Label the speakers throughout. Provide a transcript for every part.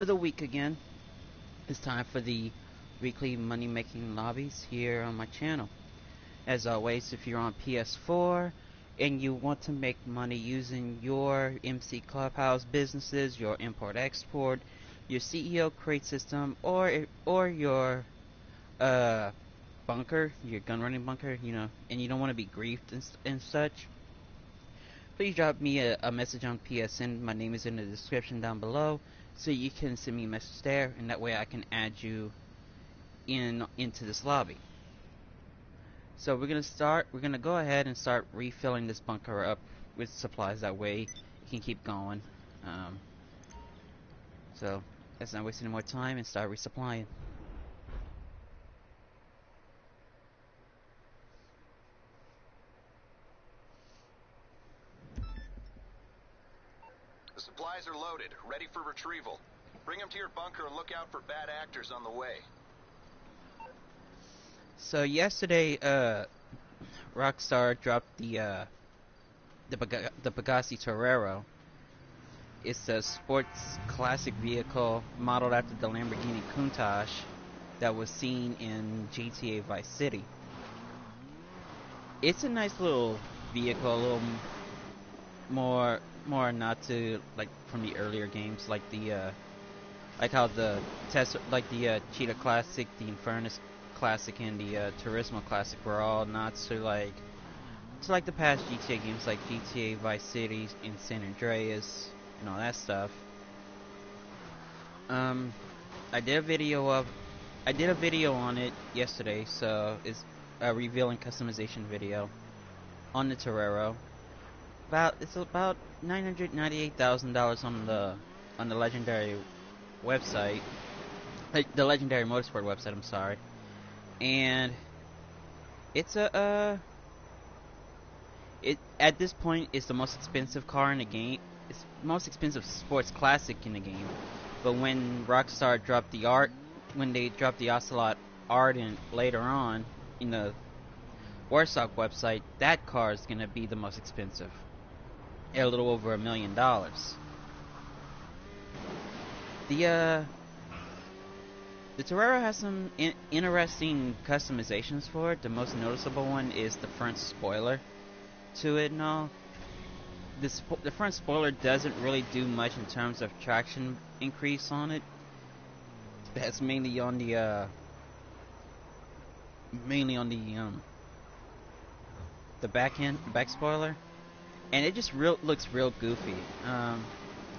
Speaker 1: For the week again. It's time for the weekly money making lobbies here on my channel. As always, if you're on PS4 and you want to make money using your MC Clubhouse businesses, your import export, your CEO crate system, or your uh bunker, your gun running bunker, and you don't want to be griefed and such, please drop me a message on PSN. My name is in the description down below, so you can send me a message there, and that way I can add you into this lobby. So we're gonna go ahead and start refilling this bunker up with supplies. That way you can keep going. So let's not waste any more time and start resupplying.
Speaker 2: The supplies are loaded, ready for retrieval. Bring them to your bunker and look out for bad actors on the way.
Speaker 1: So yesterday, Rockstar dropped the Pegasi Torero. It's a sports classic vehicle modeled after the Lamborghini Countach that was seen in GTA Vice City. It's a nice little vehicle, a little more not to like from the earlier games, like like how the Cheetah Classic, the Infernus Classic, and the Turismo Classic were all nods to like the past GTA games, like GTA Vice City and San Andreas and all that stuff. I did a video on it yesterday, so it's a revealing customization video on the Torero. It's about $998,000 on the legendary website, like the legendary motorsport website. I'm sorry, and it's it at this point it's the most expensive car in the game. It's the most expensive sports classic in the game. But when Rockstar dropped when they dropped the Ocelot Ardent later on in the Warsaw website, that car is gonna be the most expensive, at a little over $1 million. The Torero has some interesting customizations for it. The most noticeable one is the front spoiler to it and all. The front spoiler doesn't really do much in terms of traction increase on it. That's mainly on the back spoiler, and it just looks real goofy.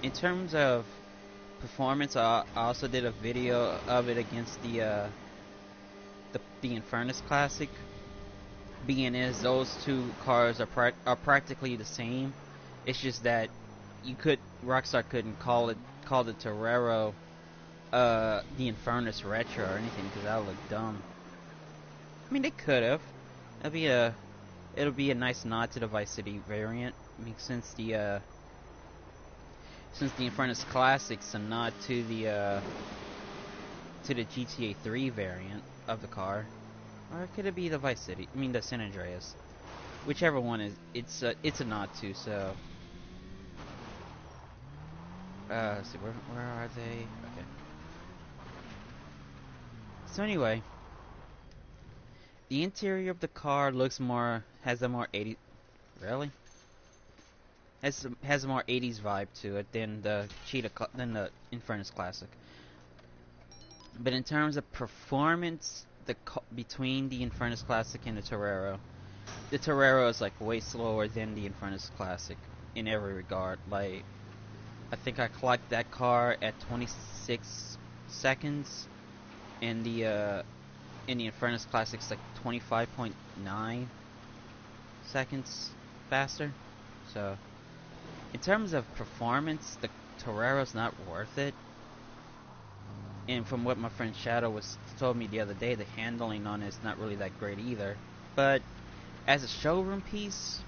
Speaker 1: In terms of performance, I also did a video of it against the Infernus Classic, being as those two cars are practically the same. It's just that Rockstar couldn't call the Torero the Infernus Retro or anything, because that would look dumb. I mean, they could have. It'll be a nice nod to the Vice City variant. I mean, since the Infernus Classic's a nod to the GTA 3 variant of the car, or could it be the Vice City? I mean, the San Andreas. Whichever one is, it's a nod to. So, let's see, where are they? Okay. So anyway, the interior of the car has a more 80s, really? Has a more 80s vibe to it than the Infernus Classic. But in terms of performance, between the Infernus Classic and the Torero is like way slower than the Infernus Classic in every regard. Like, I think I clocked that car at 26 seconds, and the Infernus Classic's like 25.9 seconds faster. So, in terms of performance, the Torero's not worth it. And from what my friend Shadow told me the other day, the handling on it is not really that great either. But as a showroom piece,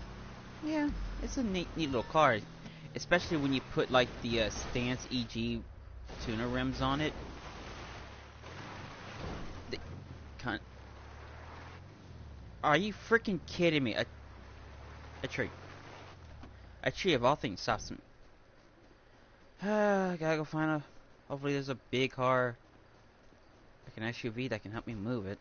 Speaker 1: yeah, it's a neat little car, especially when you put like the Stance EG tuner rims on it. Are you freaking kidding me? A tree. A tree of all things stops me. I gotta go find a Hopefully there's a big car, like an SUV, that can help me move it.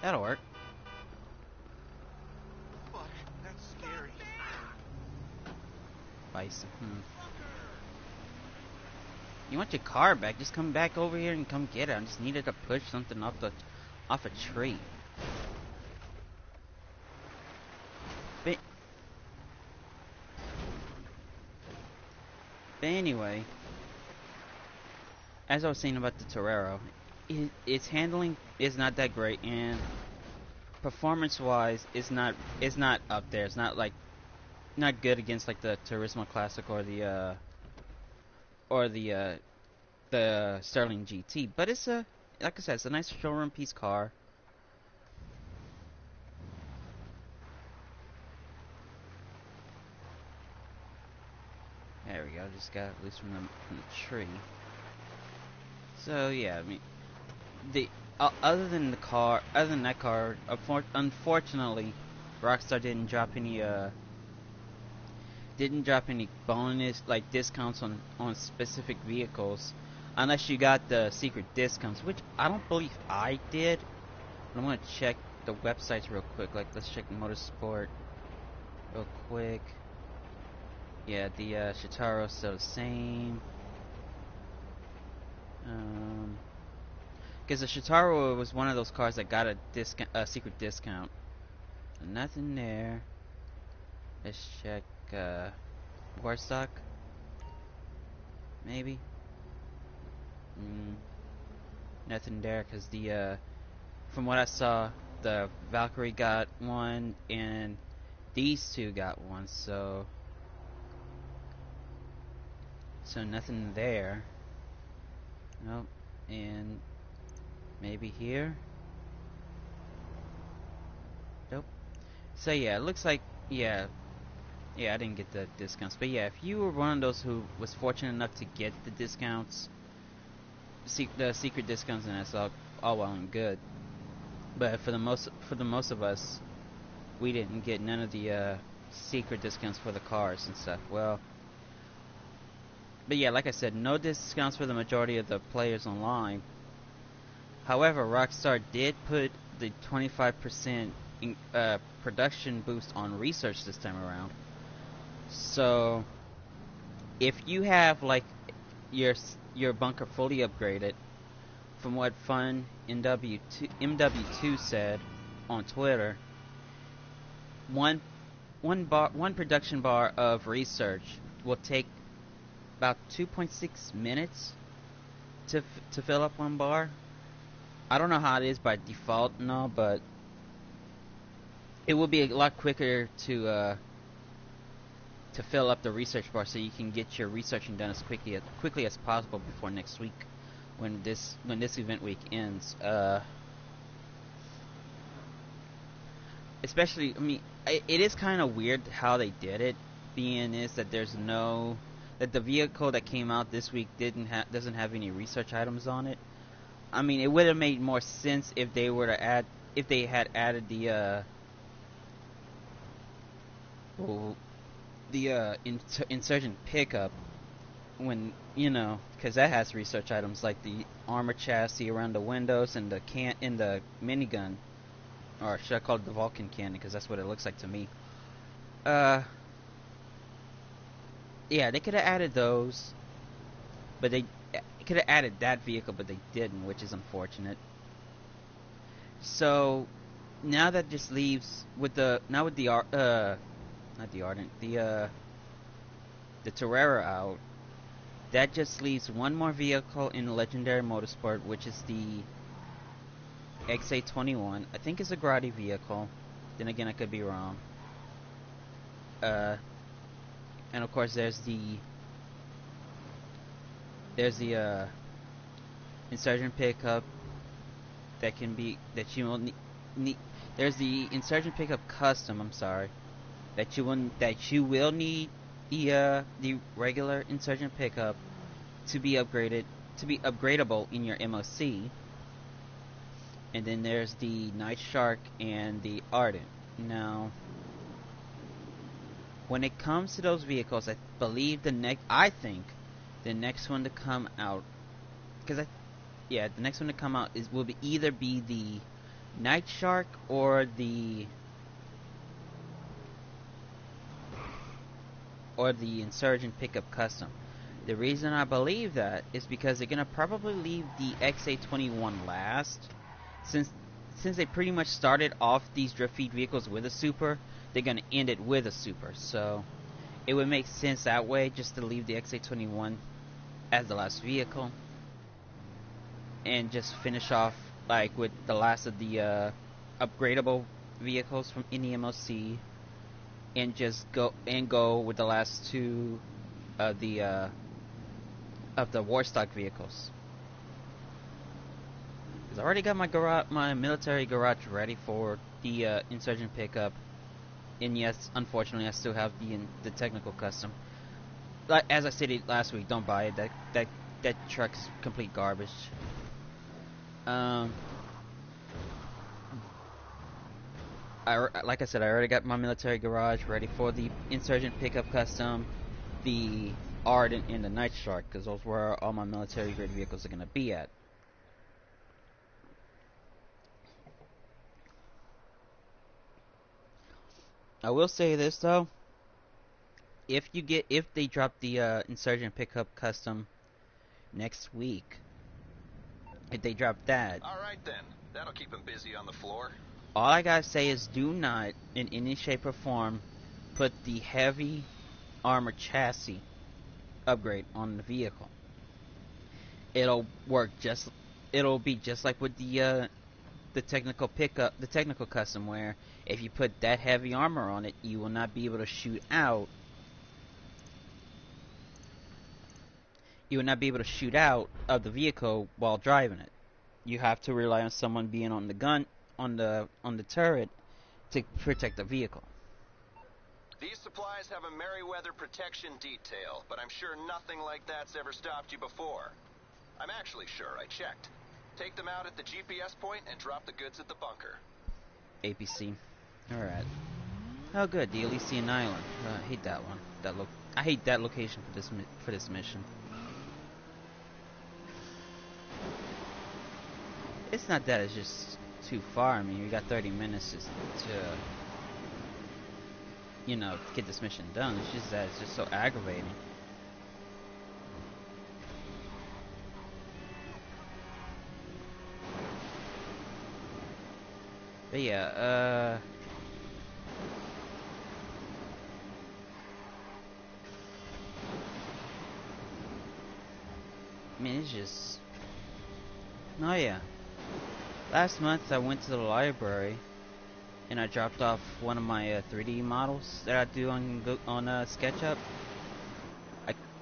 Speaker 1: That'll work.
Speaker 2: Fuck, that's scary.
Speaker 1: Bison. You want your car back? Just come back over here and come get it. I just needed to push something off a tree. But anyway, as I was saying about the Torero, its handling is not that great, and performance-wise, it's not up there. It's not like not good against like the Turismo Classic or the Sterling GT. But it's like I said, it's a nice showroom piece car. There we go. Just got loose from the tree. So yeah, I mean, the other than that car, unfortunately, Rockstar didn't drop any bonus like discounts on specific vehicles, unless you got the secret discounts, which I don't believe I did. But I'm gonna check the websites real quick. Like, let's check Motorsport real quick. Yeah, the Shitaro's still the same. Because the Shitaro was one of those cars that got a secret discount. Nothing there. Let's check Warstock. Maybe. Nothing there, because from what I saw, the Valkyrie got one and these two got one. So nothing there. Nope. And maybe here. Nope. So yeah, it looks like yeah, I didn't get the discounts. But yeah, if you were one of those who was fortunate enough to get the discounts, the secret discounts, and that's all well and good. But for the most of us, we didn't get none of the secret discounts for the cars and stuff. Well, but yeah, like I said, no discounts for the majority of the players online. However, Rockstar did put the 25% production boost on research this time around. So, if you have like your bunker fully upgraded, from what Fun MW2 said on Twitter, one production bar of research will take about 2.6 minutes to fill up one bar. I don't know how it is by default, no, but it will be a lot quicker to fill up the research bar, so you can get your researching done as quickly as possible before next week, when this event week ends. Especially, I mean, it is kind of weird how they did it, being is that that the vehicle that came out this week doesn't have any research items on it. I mean, it would have made more sense if they had added the insurgent pickup, when, because that has research items like the armor chassis around the windows and the minigun, or should I call it the Vulcan cannon, because that's what it looks like to me. Yeah, they could have added those, but they could have added that vehicle, but they didn't, which is unfortunate. So now that just leaves with the Torero out, that just leaves one more vehicle in Legendary Motorsport, which is the XA21. I think it's a Grotti vehicle. Then again, I could be wrong. And of course, there's the Insurgent pickup that you will need. There's the Insurgent pickup custom. I'm sorry, that you will need the regular Insurgent pickup to be upgradable in your MOC. and then there's the Night Shark and the Ardent. Now, when it comes to those vehicles, I believe I think the next one to come out, the next one to come out will either be the Night Shark or the Insurgent Pickup Custom. The reason I believe that is because they're gonna probably leave the XA21 last, since they pretty much started off these drift feed vehicles with a super. They're gonna end it with a super, so it would make sense that way, just to leave the XA21 as the last vehicle, and just finish off like with the last of the upgradable vehicles from in the MOC, and just go with the last two of the Warstock vehicles. Because I already got my military garage ready for the Insurgent pickup, and yes, unfortunately, I still have the technical custom. Like as I said last week, don't buy it. That truck's complete garbage. Like I said, I already got my military garage ready for the Insurgent pickup custom, the Ardent, and the Night Shark, because those where all my military grade vehicles are gonna be at. I will say this though, if they drop the Insurgent pickup custom next week, if they drop that,
Speaker 2: all right then, that'll keep him busy on the floor.
Speaker 1: All I gotta say is, do not, in any shape or form, put the heavy armor chassis upgrade on the vehicle. It'll be just like with the technical custom, where if you put that heavy armor on it, you will not be able to shoot out. You will not be able to shoot out of the vehicle while driving it. You have to rely on someone being on the gun, on the turret, to protect the vehicle.
Speaker 2: These supplies have a Merryweather protection detail, but I'm sure nothing like that's ever stopped you before. I'm actually sure, I checked. Take them out at the GPS point and drop the goods at the bunker.
Speaker 1: APC. Alright. Oh good, the Elysian Island. I hate that one. I hate that location for this mission. It's not that it's just too far. I mean, we got 30 minutes to get this mission done. It's just that it's just so aggravating. But yeah, I mean, it's just... Oh yeah. Last month I went to the library and I dropped off one of my 3D models that I do on SketchUp.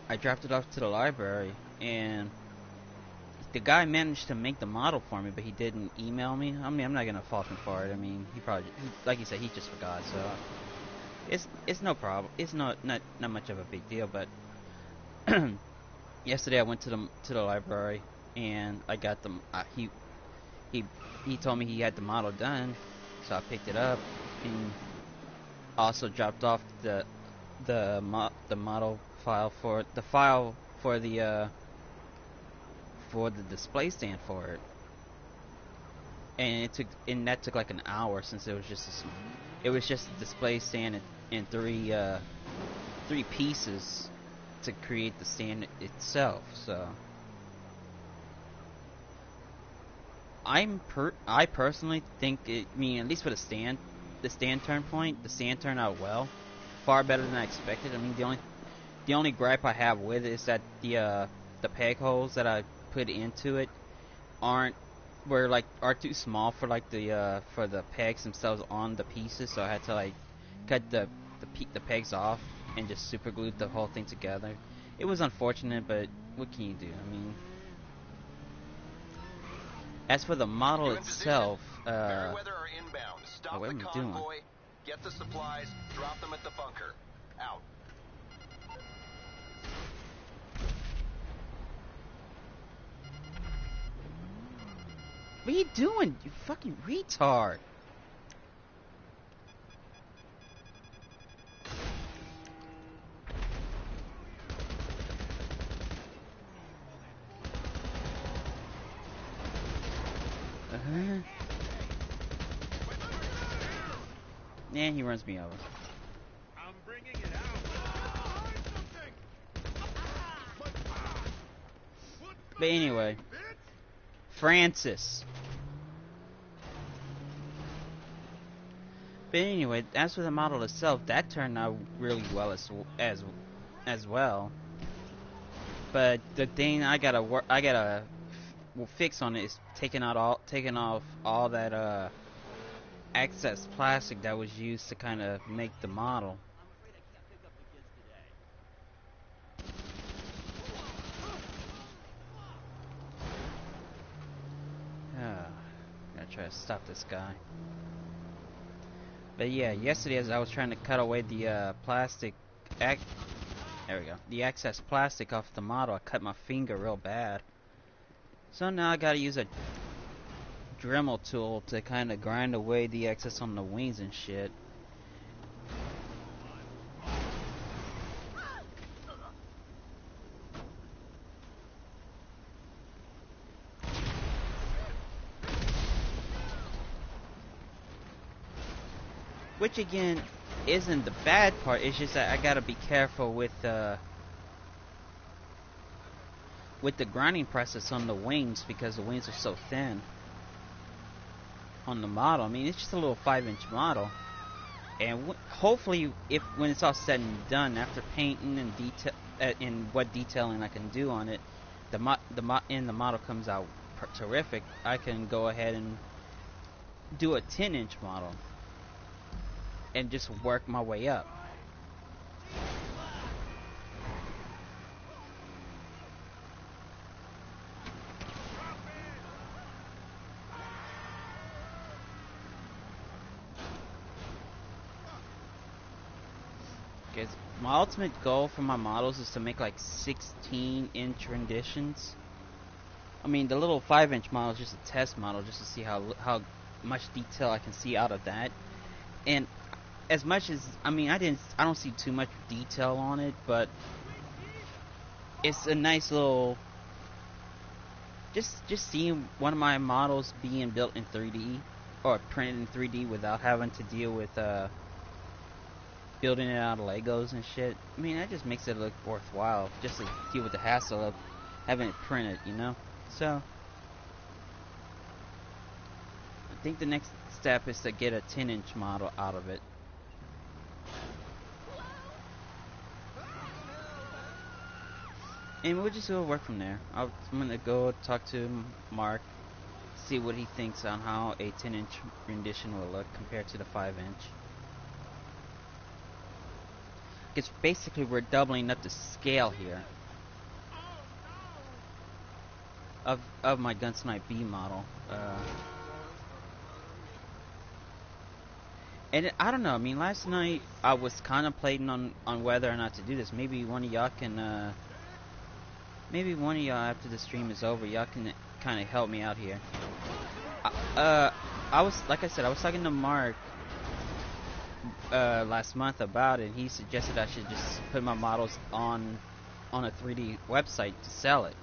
Speaker 1: I dropped it off to the library, and the guy managed to make the model for me, but he didn't email me. I mean, I'm not gonna fault him for it. I mean, like you said, he just forgot. So it's no problem. It's not much of a big deal. But yesterday I went to the library and I got them. He told me he had the model done, so I picked it up and also dropped off the model file for the display stand for it, and that took like an hour, since it was just a display stand and three pieces to create the stand itself. So I personally think at least for the stand turned out well, far better than I expected. I mean, the only gripe I have with it is that the peg holes that I put into it are too small for the pegs themselves on the pieces, so I had to cut the pegs off and just super glued the whole thing together. It was unfortunate, but what can you do? I mean, as for the model itself,
Speaker 2: Merryweather are inbound. Stop
Speaker 1: what
Speaker 2: the
Speaker 1: am I
Speaker 2: convoy,
Speaker 1: doing?
Speaker 2: get the supplies, drop them at the bunker. Out.
Speaker 1: What are you doing, you fucking retard? Yeah, he runs me over.
Speaker 3: I'm bringing it out.
Speaker 1: But anyway, Francis. But anyway, as for the model itself, that turned out really well as well. But the thing I gotta fix on it is taking off all that excess plastic that was used to kind of make the model. Gotta try to stop this guy. But yeah, yesterday as I was trying to cut away the there we go, the excess plastic off the model, I cut my finger real bad. So now I gotta use a Dremel tool to kind of grind away the excess on the wings and shit. Which again isn't the bad part, it's just that I gotta be careful with the grinding process on the wings because the wings are so thin on the model. I mean, it's just a little 5-inch model, and hopefully, when it's all said and done, after painting and in what detailing I can do on it, the model comes out terrific. I can go ahead and do a 10-inch model and just work my way up. Because my ultimate goal for my models is to make like 16-inch renditions. I mean, the little 5-inch model is just a test model, just to see how much detail I can see out of that. And as much as I don't see too much detail on it, but it's a nice little just seeing one of my models being built in 3D or printed in 3D without having to deal with building it out of Legos and shit. I mean, that just makes it look worthwhile, just to deal with the hassle of having it printed, you know? So I think the next step is to get a 10-inch model out of it. And we'll just go work from there. I'm gonna go talk to Mark, see what he thinks on how a 10-inch rendition will look compared to the 5-inch. Because basically we're doubling up the scale here of my Gunsnipe B model. And I don't know. I mean, last night I was contemplating on whether or not to do this. Maybe one of y'all can. Maybe one of y'all after the stream is over, y'all can kind of help me out here. I was, like I said, I was talking to Mark last month about it, and he suggested I should just put my models on a 3D website to sell it.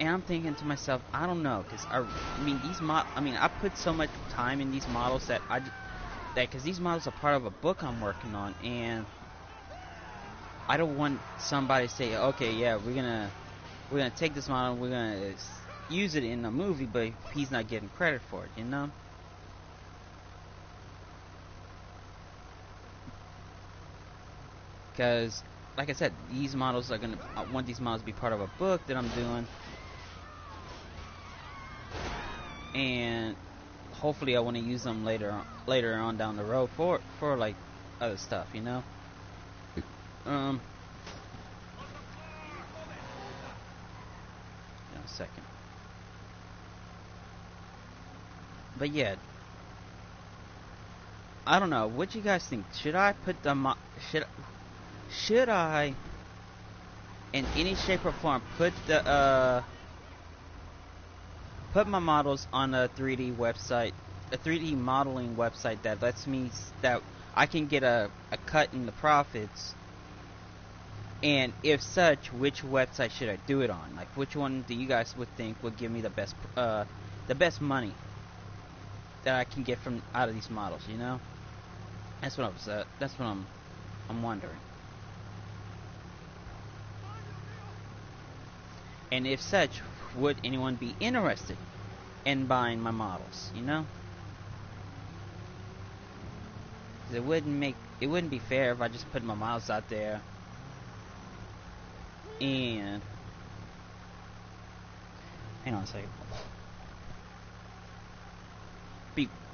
Speaker 1: And I'm thinking to myself, I don't know, because I put so much time in these models that because these models are part of a book I'm working on, and I don't want somebody to say, okay, yeah, we're gonna take this model, we're gonna use it in a movie, but he's not getting credit for it, you know? Because, like I said, these models I want these models to be part of a book that I'm doing, and hopefully I want to use them later on down the road for like other stuff, you know? A second. But yeah, I don't know. What you guys think? Should I put the should I, in any shape or form, put the put my models on a 3D website, a 3D modeling website that lets me that I can get a cut in the profits. And if such, which website should I do it on? Like, which one do you guys would think would give me the best money that I can get from out of these models? You know, that's what I'm wondering. And if such, would anyone be interested in buying my models? You know, 'cause it wouldn't be fair if I just put my models out there and hang on a second.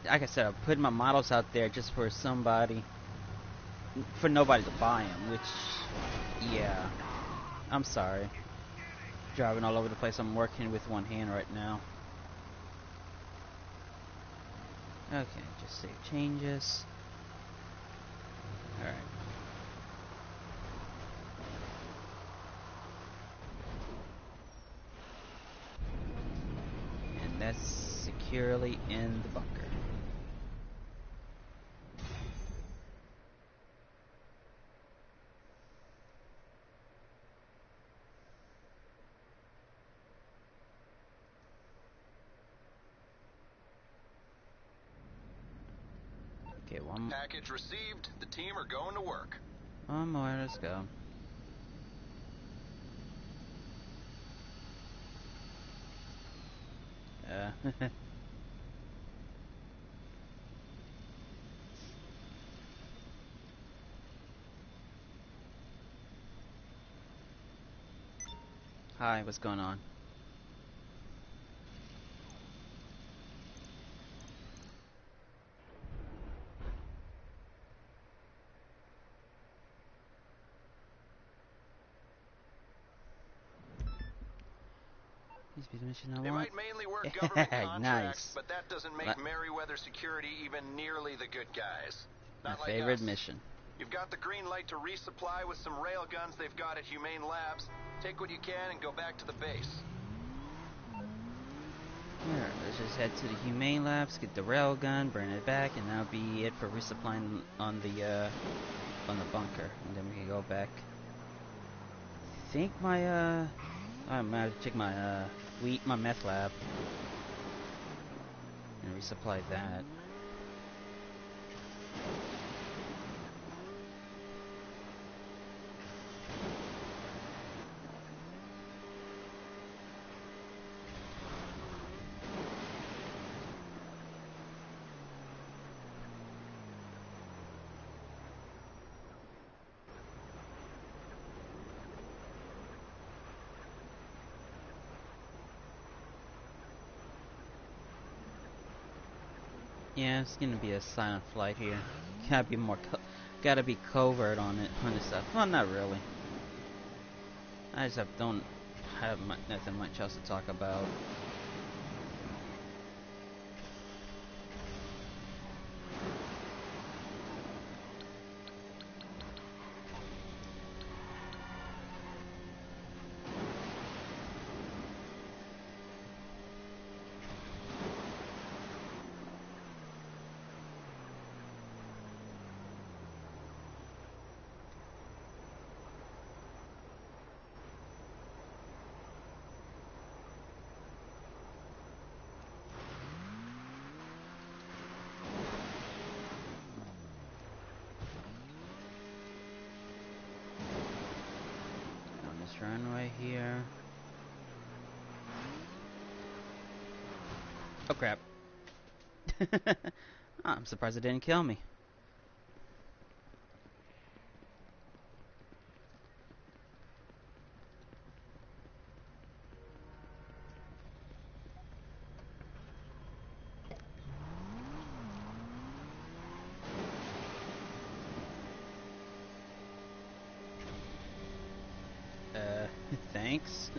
Speaker 1: Like I said, I'm putting my models out there just for nobody to buy them. Which, yeah, I'm sorry. Driving all over the place. I'm working with one hand right now. Okay, just save changes. Alright. And that's securely in the bunker. Okay, one more.
Speaker 2: Package received. The team are going to work.
Speaker 1: One more, let's go. Hi, what's going on?
Speaker 2: They might mainly work government contracts,
Speaker 1: Nice.
Speaker 2: but that doesn't make Merryweather Security even nearly the good guys. Not
Speaker 1: My
Speaker 2: like
Speaker 1: favorite
Speaker 2: us.
Speaker 1: mission.
Speaker 2: You've got the green light to resupply with some rail guns they've got at Humane Labs. Take what you can and go back to the base.
Speaker 1: Alright, let's just head to the Humane Labs, get the railgun, burn it back, and that'll be it for resupplying on the bunker. And then we can go back. I think I might have to check my meth lab. And resupply that. Yeah, it's gonna be a silent flight here. Gotta be covert on this stuff. Well, not really. I just don't have nothing much else to talk about. Runway here. Oh crap. I'm surprised it didn't kill me. Thanks.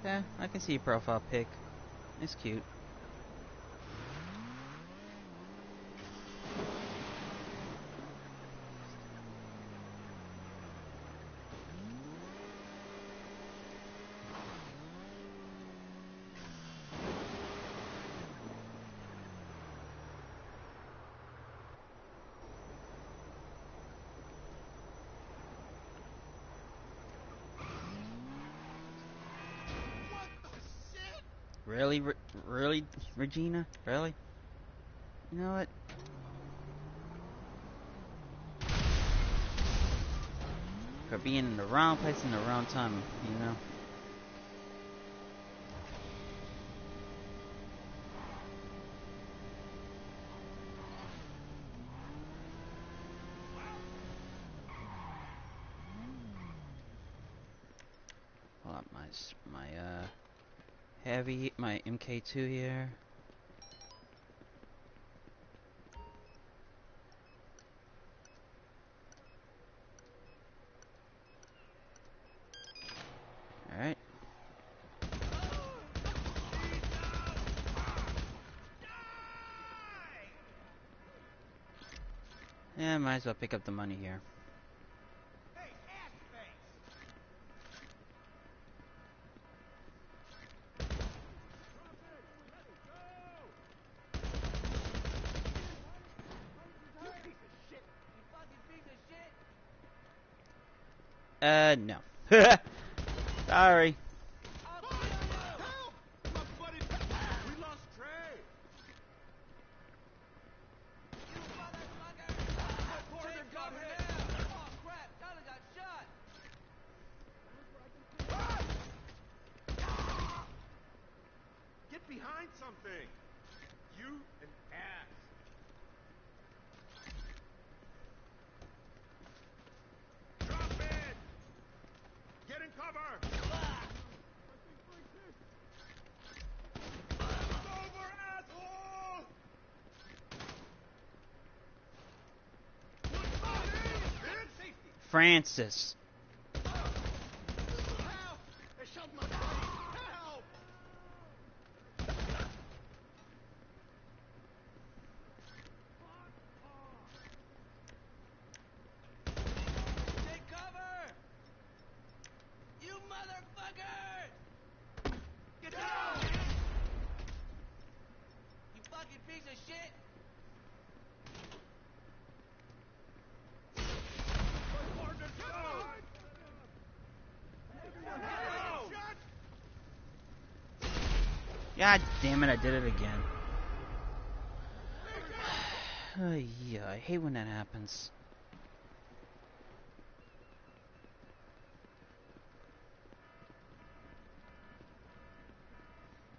Speaker 1: Yeah, I can see your profile pic. It's cute. Really, really, Regina? Really? You know what? For being in the wrong place in the wrong time, you know? Pull up my heavy, my MK2 here. Alright. Yeah, might as well pick up the money here. No. Sorry.
Speaker 3: Get behind something! You an ass! Drop it! Get in cover! It's over, asshole!
Speaker 1: Francis.
Speaker 3: Help! They shot my buddy! Help!
Speaker 2: Take cover! You motherfucker! Get down! You fucking piece of shit!
Speaker 1: God damn it, I did it again. Yeah, I hate when that happens.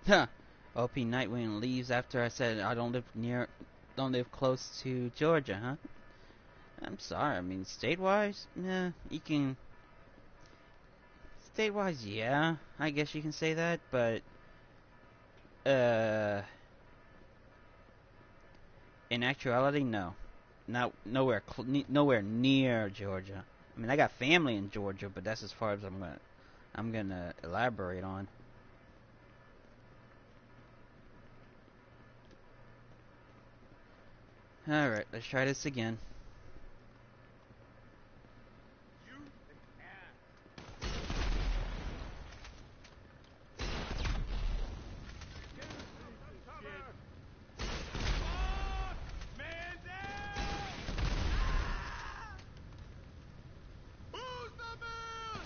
Speaker 1: Huh. OP Nightwing leaves after I said I don't live close to Georgia, huh? I'm sorry, I mean, state-wise, yeah, you can... State-wise, yeah, I guess you can say that, but... In actuality, no. Nowhere near Georgia. I mean, I got family in Georgia, but that's as far as I'm gonna elaborate on. Alright, let's try this again.
Speaker 3: You an ass! Get in cover! Fuck! Man down! Who's the man?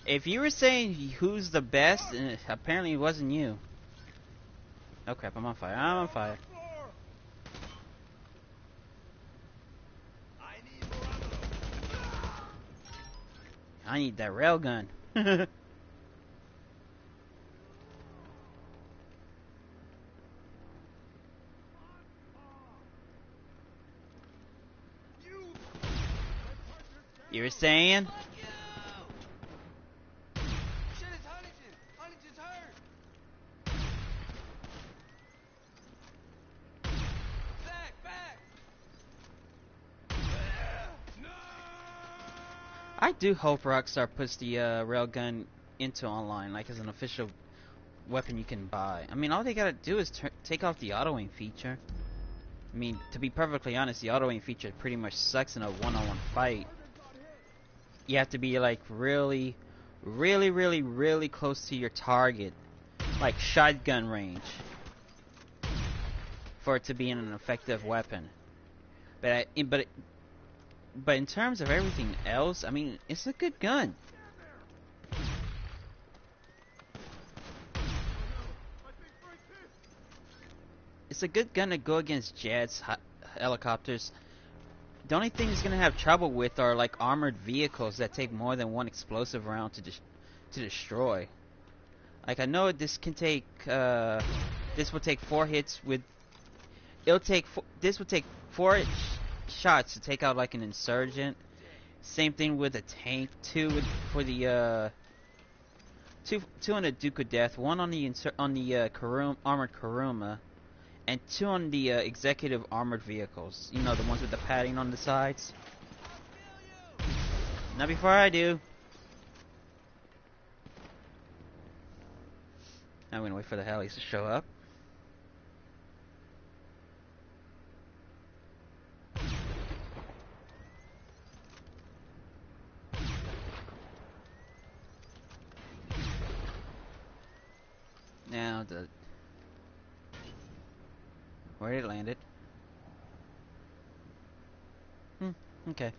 Speaker 1: If you were saying who's the best, apparently it wasn't you. Oh crap, I'm on fire. I'm on fire.
Speaker 2: I need more ammo.
Speaker 1: I need that railgun. You were saying?
Speaker 2: Fuck you! Shit, it's Huntington! Huntington's hurt! Back! No!
Speaker 1: I do hope Rockstar puts the railgun into online, like as an official weapon you can buy. I mean, all they gotta do is take off the auto aim feature. I mean, to be perfectly honest, the auto aim feature pretty much sucks in a one-on-one fight. You have to be like really close to your target, like shotgun range, for it to be an effective weapon. But in terms of everything else, I mean, it's a good gun. it's a good gun to go against jets, helicopters. The only thing it's gonna have trouble with are like armored vehicles that take more than one explosive round to destroy. Like I know this can take this will take 4 hits with this will take shots to take out like an insurgent. Same thing with a tank. For the two on the Duke of Death. One on the armored Kuruma, and 2 on the executive armored vehicles. You know, the ones with the padding on the sides. Not before I do. I'm gonna wait for the helis to show up. Now where it landed. Okay.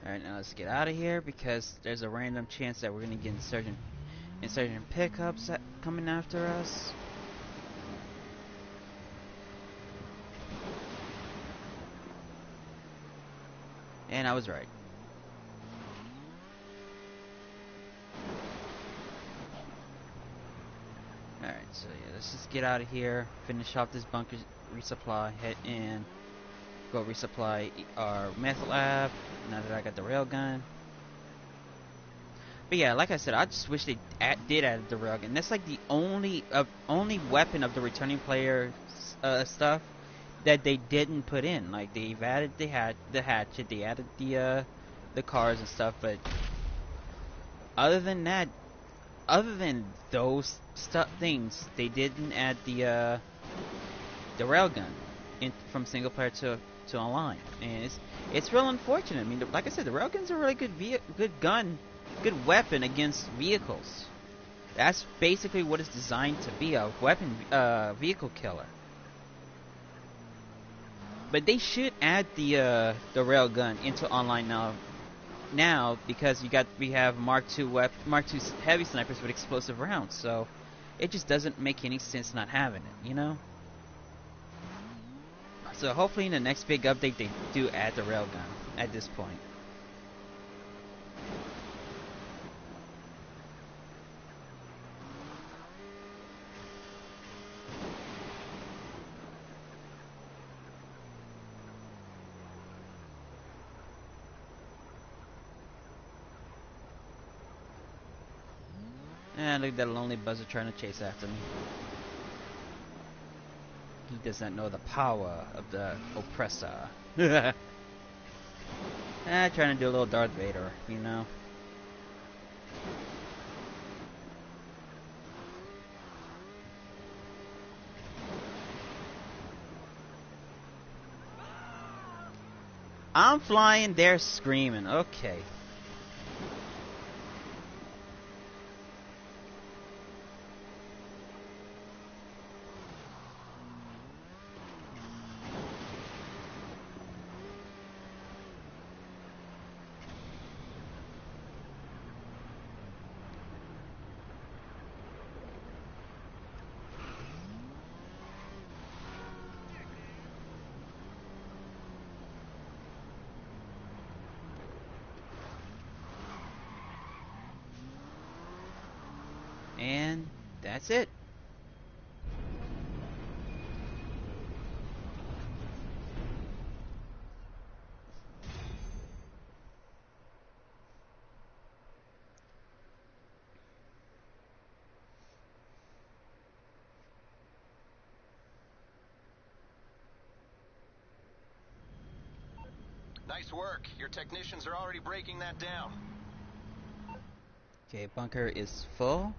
Speaker 1: Alright, now let's get out of here because there's a random chance that we're gonna get insurgent pickups coming after us. And I was right. Alright, so yeah, let's just get out of here, finish off this bunker resupply, head in, go resupply our meth lab, now that I got the railgun. But yeah, like I said, I just wish they did add the railgun. That's like the only weapon of the returning player stuff that they didn't put in. Like they've added the hatchet, they added the cars and stuff, but other than that, other than those things, they didn't add the railgun from single player to online, and it's real unfortunate. I mean, like I said, the railgun's a really good gun, good weapon against vehicles. That's basically what it's designed to be, a vehicle killer. But they should add the railgun into online now because we have Mark II heavy snipers with explosive rounds, so it just doesn't make any sense not having it, you know? So hopefully in the next big update they do add the railgun at this point. And look at that lonely buzzard trying to chase after me. He does not know the power of the oppressor. Trying to do a little Darth Vader, you know. I'm flying, they're screaming. Okay. And that's it.
Speaker 2: Nice work. Your technicians are already breaking that down.
Speaker 1: Okay, bunker is full.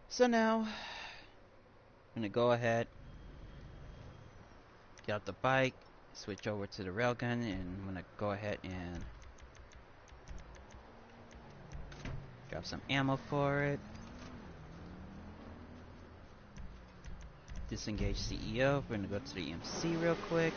Speaker 1: So now, I'm gonna go ahead, get out the bike, switch over to the railgun, and I'm gonna go ahead and drop some ammo for it. Disengage CEO. We're gonna go to the EMC real quick.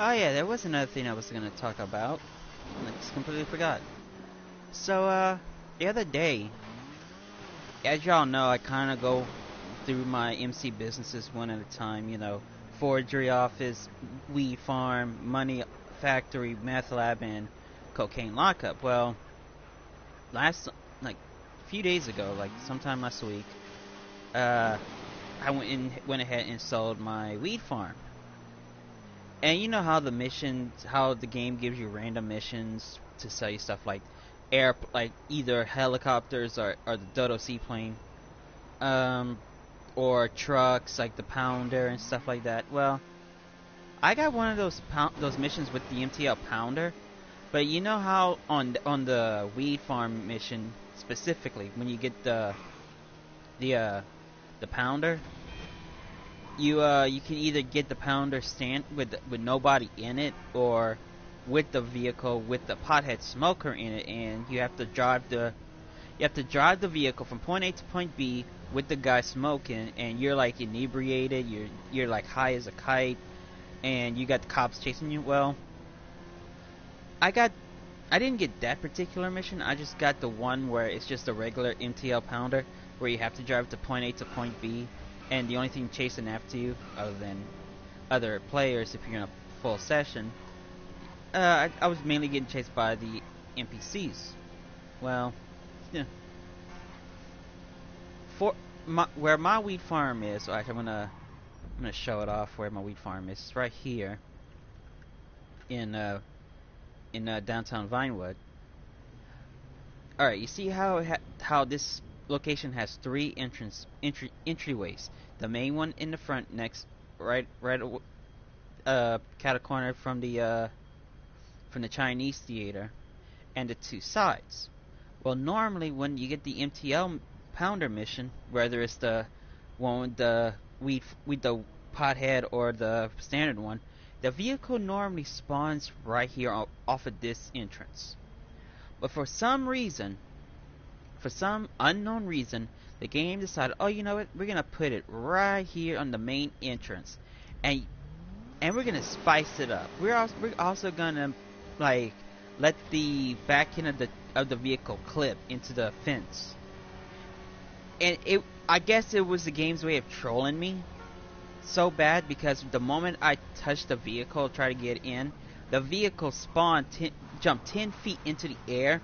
Speaker 1: Oh yeah, there was another thing I was gonna talk about. I just completely forgot. So the other day, as y'all know, I kind of go through my MC businesses one at a time. You know, forgery office, weed farm, money factory, meth lab, and cocaine lockup. Well, last like a few days ago, like sometime last week, uh, I went ahead and sold my weed farm. And you know how how the game gives you random missions to sell you stuff like like either helicopters or the Dodo seaplane, um, or trucks like the Pounder and stuff like that. Well, I got one of those missions with the MTL Pounder, but you know how on the weed farm mission specifically, when you get the uh the Pounder, you can either get the Pounder stand with nobody in it, or with the vehicle with the pothead smoker in it, and you have to drive the vehicle from point A to point B with the guy smoking, and you're like inebriated, you're like high as a kite, and you got the cops chasing you. Well, I got I didn't get that particular mission. I just got the one where it's just a regular MTL Pounder where you have to drive to point A to point B, and the only thing chasing after you, other than other players, if you're in a full session, I was mainly getting chased by the NPCs. Well, yeah, for where my weed farm is. Actually, I'm gonna show it off where my weed farm is. It's right here in downtown Vinewood. All right, you see how this location has three entryways. The main one in the front, next right cat a corner from the Chinese theater, and the two sides. Well, normally when you get the MTL Pounder mission, whether it's the one with the the pothead or the standard one, the vehicle normally spawns right here off of this entrance. But for some unknown reason, the game decided, oh, you know what? We're gonna put it right here on the main entrance, and we're gonna spice it up. We're also gonna like let the back end of the vehicle clip into the fence. And I guess it was the game's way of trolling me so bad, because the moment I touched the vehicle, try to get in, the vehicle jumped 10 feet into the air,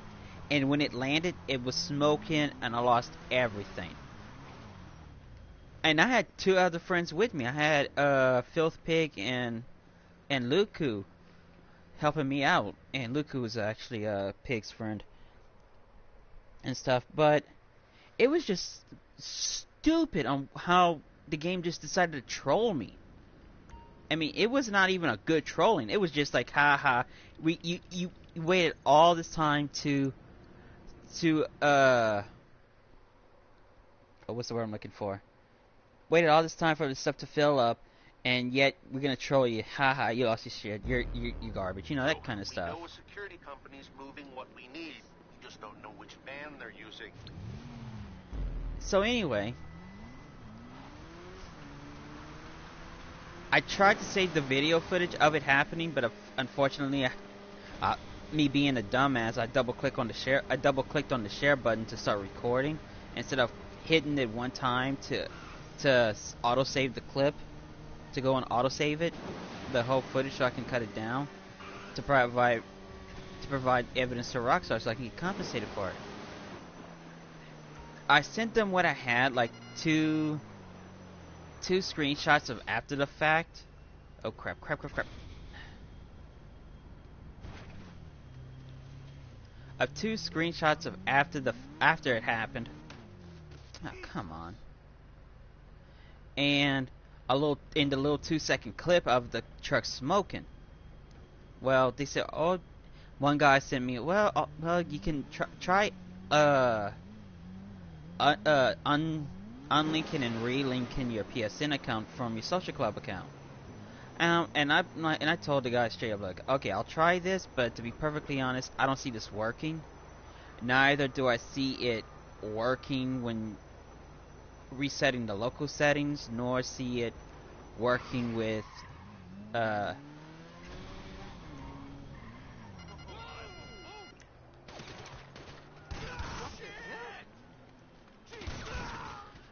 Speaker 1: and when it landed, it was smoking, and I lost everything. And I had two other friends with me. I had Filth Pig and Luku helping me out, and Luku was actually Pig's friend and stuff. But it was just stupid on how the game just decided to troll me. I mean, it was not even a good trolling. It was just like, haha, you waited all this time to what's the word I'm looking for? Waited all this time for the stuff to fill up, and yet we're gonna troll you. Haha, you lost your shit. You're garbage. You know, that kind of stuff.
Speaker 4: We know a security company's moving what we need. We just don't know which van they're using.
Speaker 1: So anyway, I tried to save the video footage of it happening, but unfortunately, me being a dumbass, I double clicked on the share button to start recording instead of hitting it one time to auto save the clip, to go and auto save it, the whole footage, so I can cut it down to provide evidence to Rockstar so I can get compensated for it. I sent them what I had, like two screenshots of after the fact. Oh crap. Of two screenshots of after it happened. Oh, come on. And the little 2-second clip of the truck smoking. Well, they said, oh, one guy sent me, well, you can try unlinking and relinking your PSN account from your social club account. And I told the guy straight up, like, okay, I'll try this, but to be perfectly honest, I don't see this working. Neither do I see it working when resetting the local settings, nor see it working with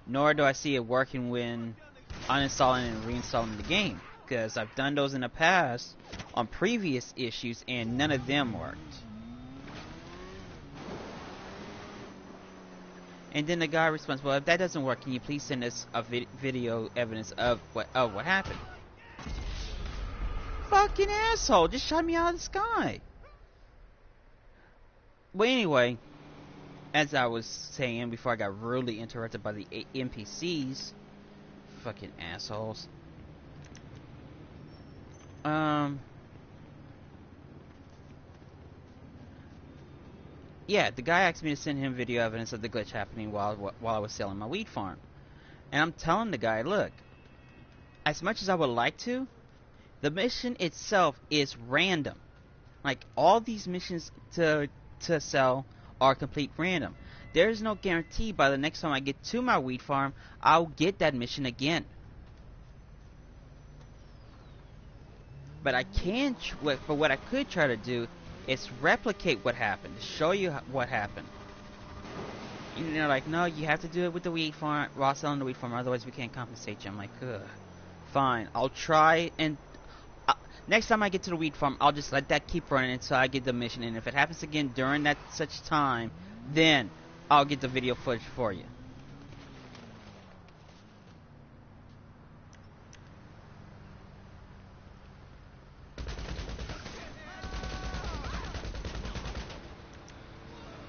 Speaker 1: nor do I see it working when uninstalling and reinstalling the game, because I've done those in the past on previous issues and none of them worked. And then the guy responds, well, if that doesn't work, can you please send us a video evidence of what happened? Fucking asshole, just shot me out of the sky. But anyway, as I was saying before I got rudely interrupted by the NPCs, fucking assholes. Yeah, the guy asked me to send him video evidence of the glitch happening while I was selling my weed farm. And I'm telling the guy, look, as much as I would like to, the mission itself is random. Like, all these missions to sell are complete random. There is no guarantee by the next time I get to my weed farm, I'll get that mission again. But what I could try to do is replicate what happened, show you what happened. You know, like, no, you have to do it with the weed farm, while selling the weed farm, otherwise we can't compensate you. I'm like, ugh. Fine, I'll try, and next time I get to the weed farm, I'll just let that keep running until I get the mission, and if it happens again during that such time, then I'll get the video footage for you.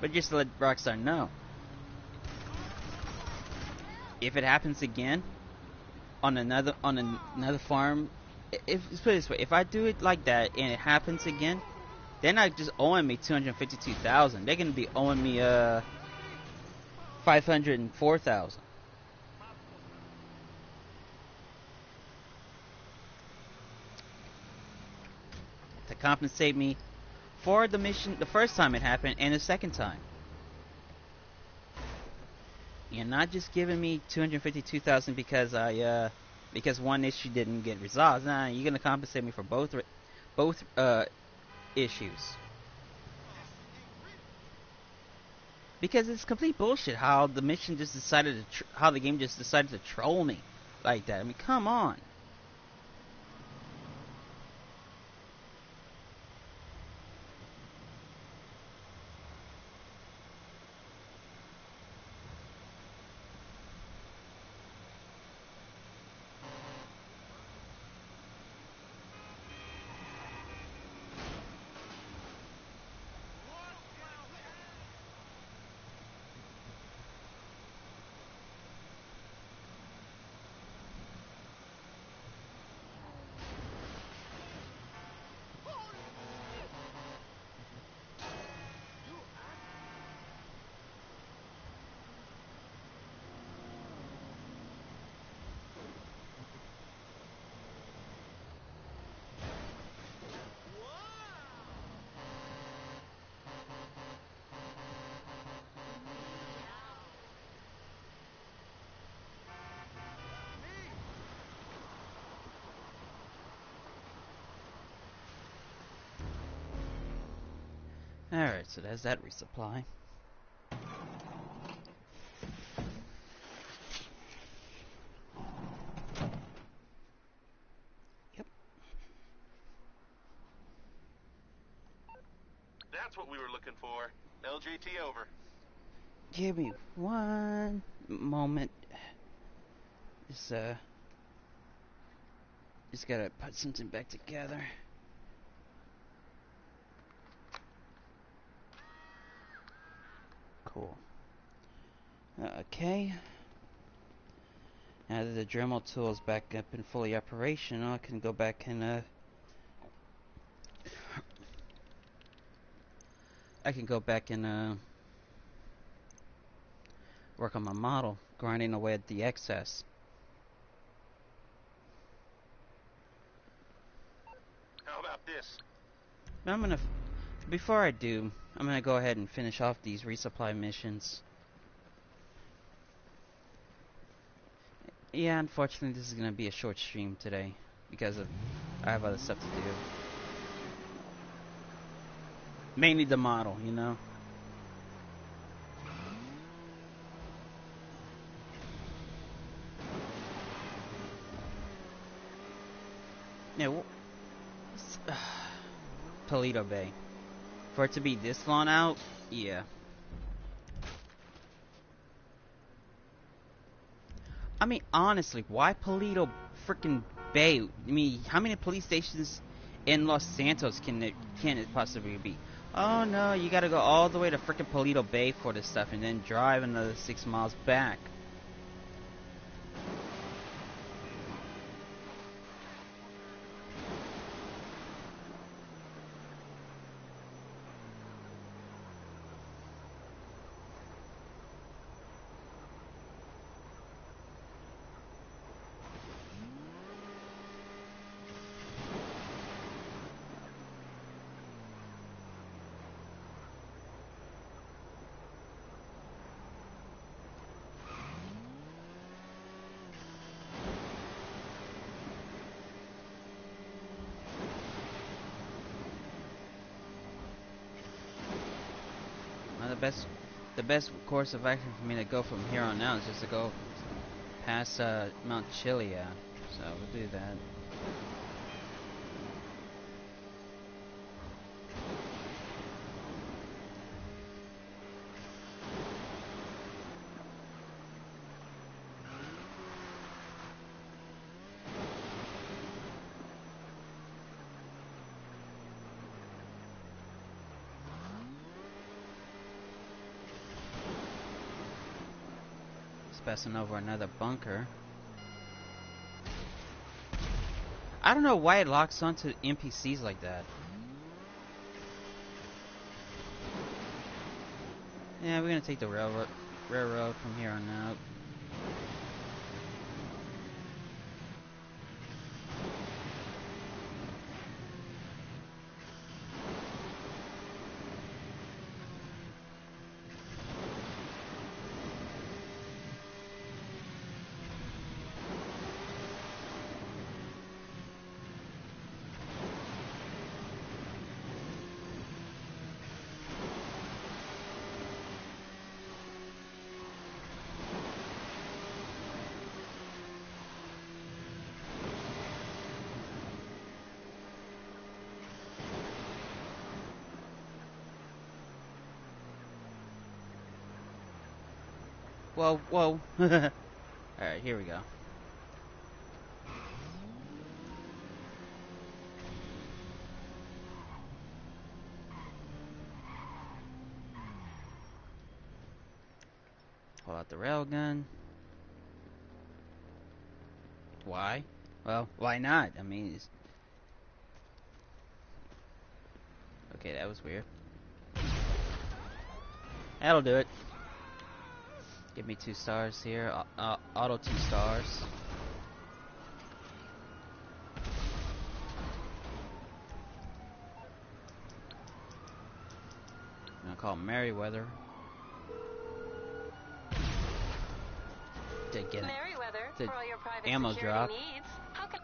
Speaker 1: But just to let Rockstar know, if it happens again on another farm, let's put it this way: if I do it like that and it happens again, they're not just owing me $252,000. They're gonna be owing me $504,000. To compensate me for the mission the first time it happened and the second time. You're not just giving me $252,000 because one issue didn't get resolved. Nah, you're gonna compensate me for both issues. Because it's complete bullshit how the mission just decided how the game just decided to troll me like that. I mean, come on. Alright, so there's that resupply. Yep.
Speaker 4: That's what we were looking for. LJT over.
Speaker 1: Give me one moment. Just gotta put something back together. Cool. Okay. Now that the Dremel tool is back up and fully operational, I can go back and work on my model, grinding away at the excess.
Speaker 4: How about this?
Speaker 1: Before I do, I'm gonna go ahead and finish off these resupply missions. Yeah, unfortunately this is gonna be a short stream today because I have other stuff to do. Mainly the model, you know. Yeah, Toledo Bay. For it to be this long out, yeah. I mean, honestly, why Toledo freaking Bay? I mean, how many police stations in Los Santos can it possibly be? Oh no, you gotta go all the way to freaking Toledo Bay for this stuff and then drive another 6 miles back. Well, the best course of action for me to go from here on out is just to go past Mount Chiliad. So we'll do that. Passing over another bunker. I don't know why it locks onto NPCs like that. Yeah, we're gonna take the railroad from here on out. Whoa, whoa. Alright, here we go. Pull out the railgun. Why? Well, why not? I mean, okay, that was weird. That'll do it. Give me 2 stars here. Auto 2 stars. I'm gonna call Merriweather. To get
Speaker 5: Merriweather,
Speaker 1: the
Speaker 5: for all your private
Speaker 1: ammo
Speaker 5: security
Speaker 1: drop.
Speaker 5: needs. How can...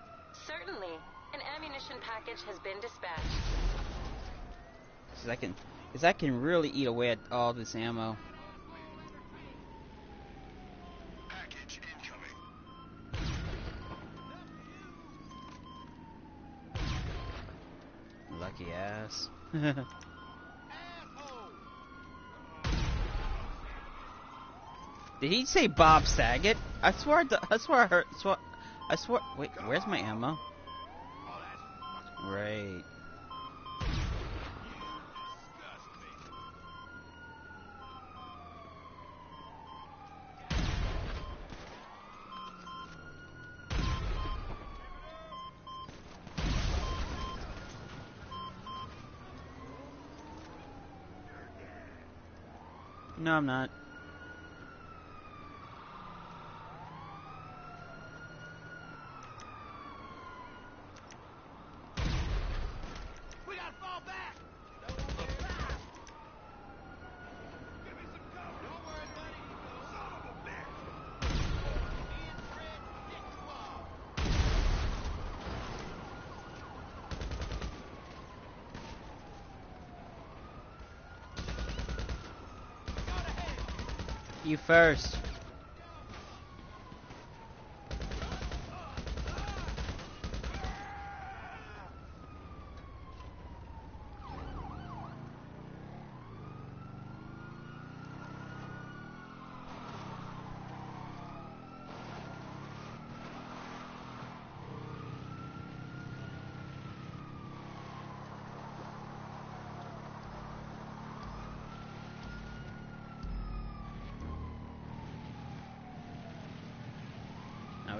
Speaker 5: Certainly. An ammunition package has been dispatched.
Speaker 1: Cause I can really eat away at all this ammo.
Speaker 3: Package incoming.
Speaker 1: Lucky ass. Did he say Bob Saget? I swear I heard. I swear. Wait, where's my ammo? Right. No, I'm not.
Speaker 3: We gotta fall back. Give me some cover. Don't worry, buddy. Son of a bitch. Me and Fred, dick squad. Go to hell.
Speaker 1: You first.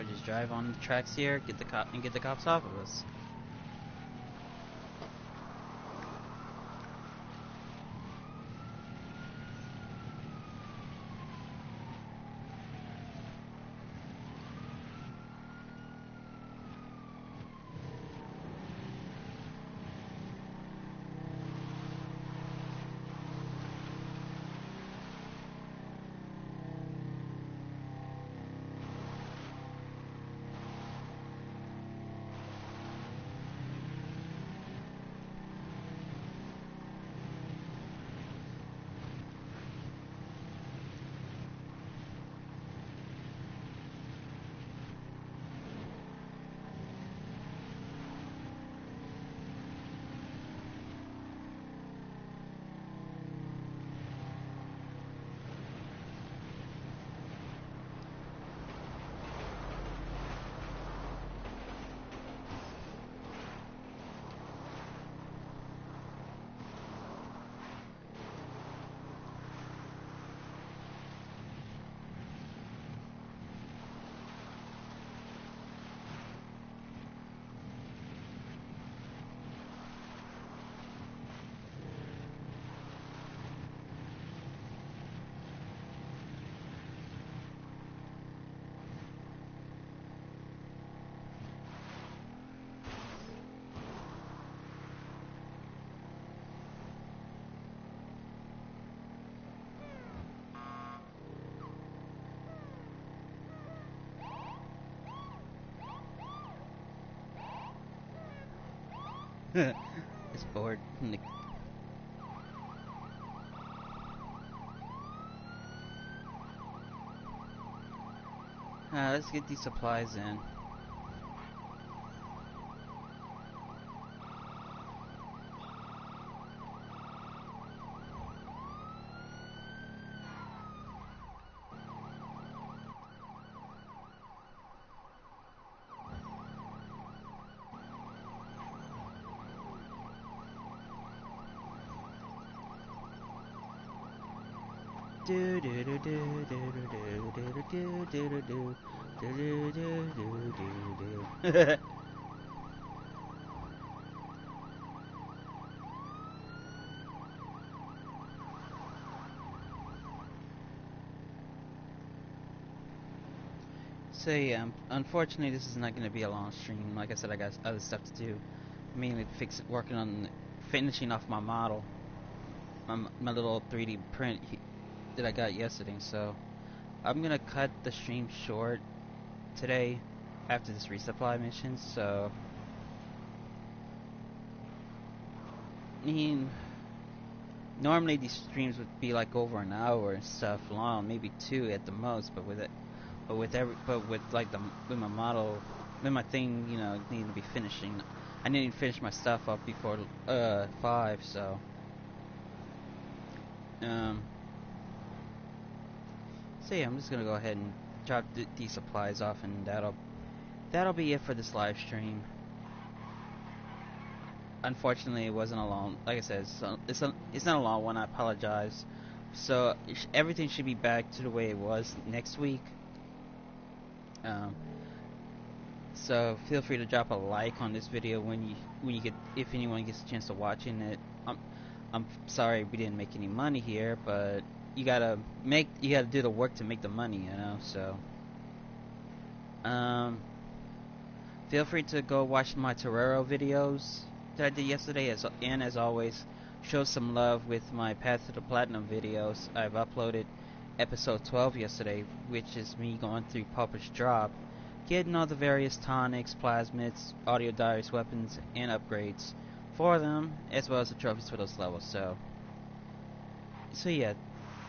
Speaker 1: Or just drive on the tracks here, get the cops off of us. It's bored. Let's get these supplies in. Do do do do do do do do do do do do do do do. So yeah, unfortunately this is not going to be a long stream. Like I said, I got other stuff to do. Mainly working on finishing off my model, my little 3D print that I got yesterday. So I'm gonna cut the stream short today after this resupply mission. So I mean, normally these streams would be like over an hour and stuff long, maybe 2 at the most. But with it, with like with my model, with my thing, you know, needing to be finishing. I need to finish my stuff up before 5. So um. So yeah, I'm just gonna go ahead and drop these supplies off, and that'll be it for this live stream. Unfortunately, it wasn't a long. Like I said, it's not a long one. I apologize. So everything should be back to the way it was next week. Um, so feel free to drop a like on this video when you get, if anyone gets a chance to watching it. I'm sorry we didn't make any money here, but you gotta do the work to make the money, you know. So feel free to go watch my Torero videos that I did yesterday, as always, show some love with my Path to the Platinum videos. I've uploaded episode 12 yesterday, which is me going through Pauper's Drop, getting all the various tonics, plasmids, audio diaries, weapons, and upgrades for them, as well as the trophies for those levels. So yeah,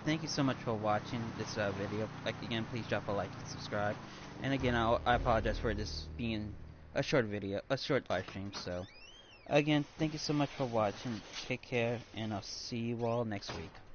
Speaker 1: thank you so much for watching this video. Like, again, please drop a like and subscribe. And again, I apologize for this being a short live stream. So again, thank you so much for watching. Take care, and I'll see you all next week.